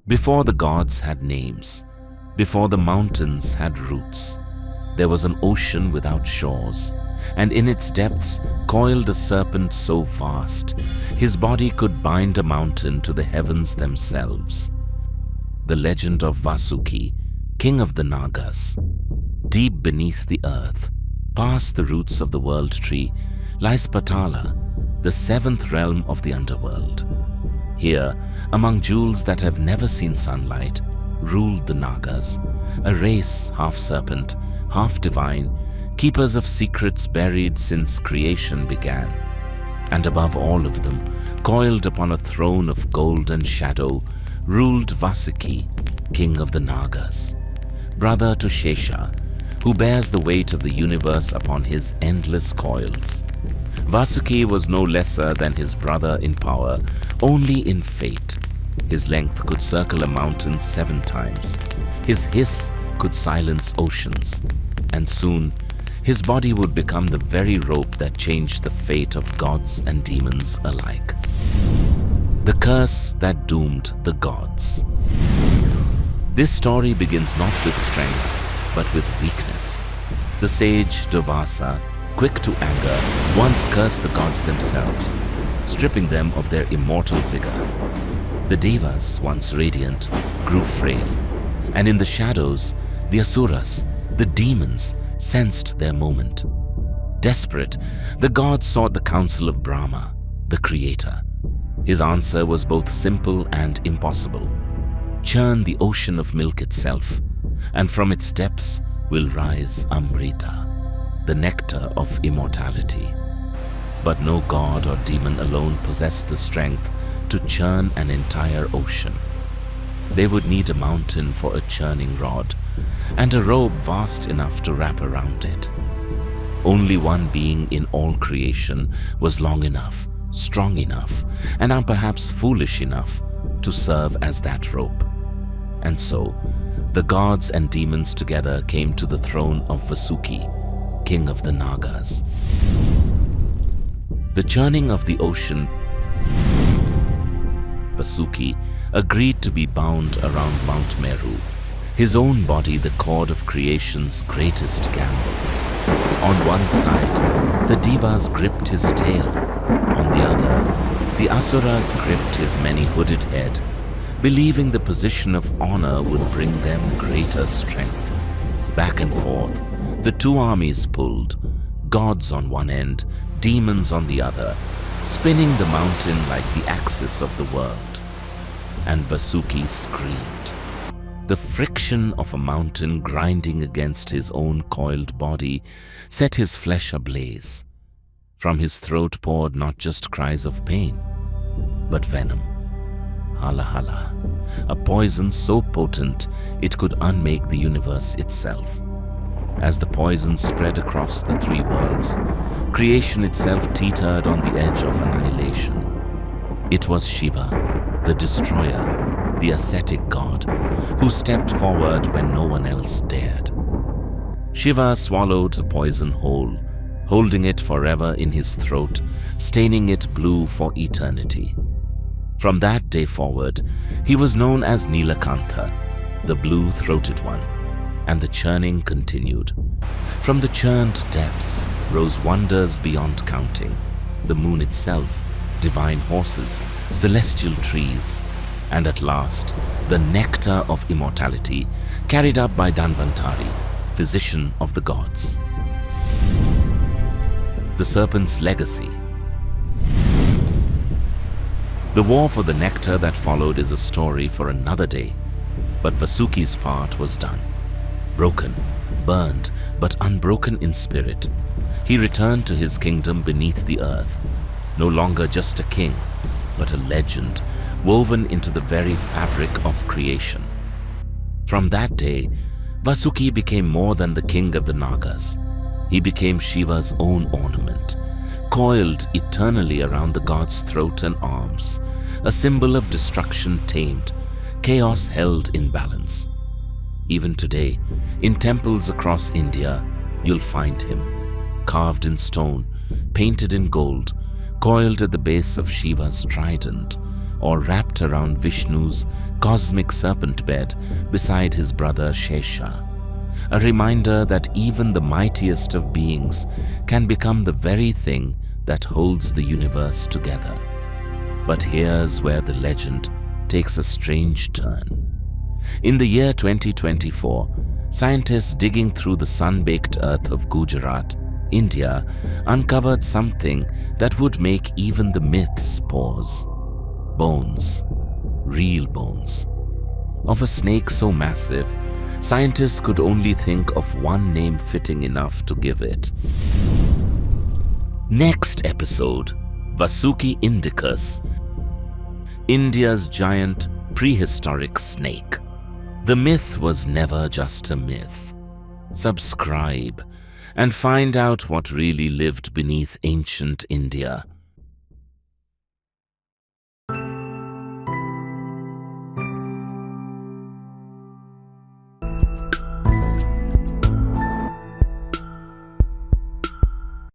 Before the gods had names, before the mountains had roots, there was an ocean without shores, and in its depths coiled a serpent so vast, his body could bind a mountain to the heavens themselves. The legend of Vasuki, king of the Nagas. Deep beneath the earth, past the roots of the world tree, lies Patala, the seventh realm of the underworld. Here, among jewels that have never seen sunlight, ruled the Nagas, a race half serpent, half divine, keepers of secrets buried since creation began. And above all of them, coiled upon a throne of gold and shadow, ruled Vasuki, king of the Nagas, brother to Shesha, who bears the weight of the universe upon his endless coils. Vasuki was no lesser than his brother in power, only in fate. His length could circle a mountain 7 times. His hiss could silence oceans. And soon, his body would become the very rope that changed the fate of gods and demons alike. The curse that doomed the gods. This story begins not with strength, but with weakness. The sage Devasa, quick to anger, once cursed the gods themselves, stripping them of their immortal vigor. The Devas, once radiant, grew frail, and in the shadows, the Asuras, the demons, sensed their moment. Desperate, the gods sought the counsel of Brahma, the creator. His answer was both simple and impossible. Churn the ocean of milk itself, and from its depths will rise Amrita, the nectar of immortality. But no god or demon alone possessed the strength to churn an entire ocean. They would need a mountain for a churning rod, and a rope vast enough to wrap around it. Only one being in all creation was long enough, strong enough, and perhaps foolish enough to serve as that rope. And so, the gods and demons together came to the throne of Vasuki, king of the Nagas. The churning of the ocean, Vasuki agreed to be bound around Mount Meru, his own body the cord of creation's greatest gamble. On one side, the Devas gripped his tail. On the other, the Asuras gripped his many-hooded head, believing the position of honor would bring them greater strength. Back and forth, the two armies pulled, gods on one end, demons on the other, spinning the mountain like the axis of the world. And Vasuki screamed. The friction of a mountain grinding against his own coiled body set his flesh ablaze. From his throat poured not just cries of pain, but venom. Halahala, a poison so potent it could unmake the universe itself. As the poison spread across the 3 worlds, creation itself teetered on the edge of annihilation. It was Shiva, the destroyer, the ascetic god, who stepped forward when no one else dared. Shiva swallowed the poison whole, holding it forever in his throat, staining it blue for eternity. From that day forward, he was known as Neelkanth, the blue-throated one, and the churning continued. From the churned depths rose wonders beyond counting, the moon itself, divine horses, celestial trees, and at last, the nectar of immortality, carried up by Dhanvantari, physician of the gods. The serpent's legacy. The war for the nectar that followed is a story for another day, but Vasuki's part was done. Broken, burned, but unbroken in spirit, he returned to his kingdom beneath the earth, no longer just a king, but a legend woven into the very fabric of creation. From that day, Vasuki became more than the king of the Nagas. He became Shiva's own ornament, coiled eternally around the god's throat and arms, a symbol of destruction tamed, chaos held in balance. Even today, in temples across India, you'll find him, carved in stone, painted in gold, coiled at the base of Shiva's trident, or wrapped around Vishnu's cosmic serpent bed beside his brother Shesha. A reminder that even the mightiest of beings can become the very thing that holds the universe together. But here's where the legend takes a strange turn. In the year 2024, scientists digging through the sun-baked earth of Gujarat, India, uncovered something that would make even the myths pause. Bones, real bones, of a snake so massive, scientists could only think of one name fitting enough to give it. Next episode, Vasuki Indicus, India's giant prehistoric snake. The myth was never just a myth. Subscribe and find out what really lived beneath ancient India.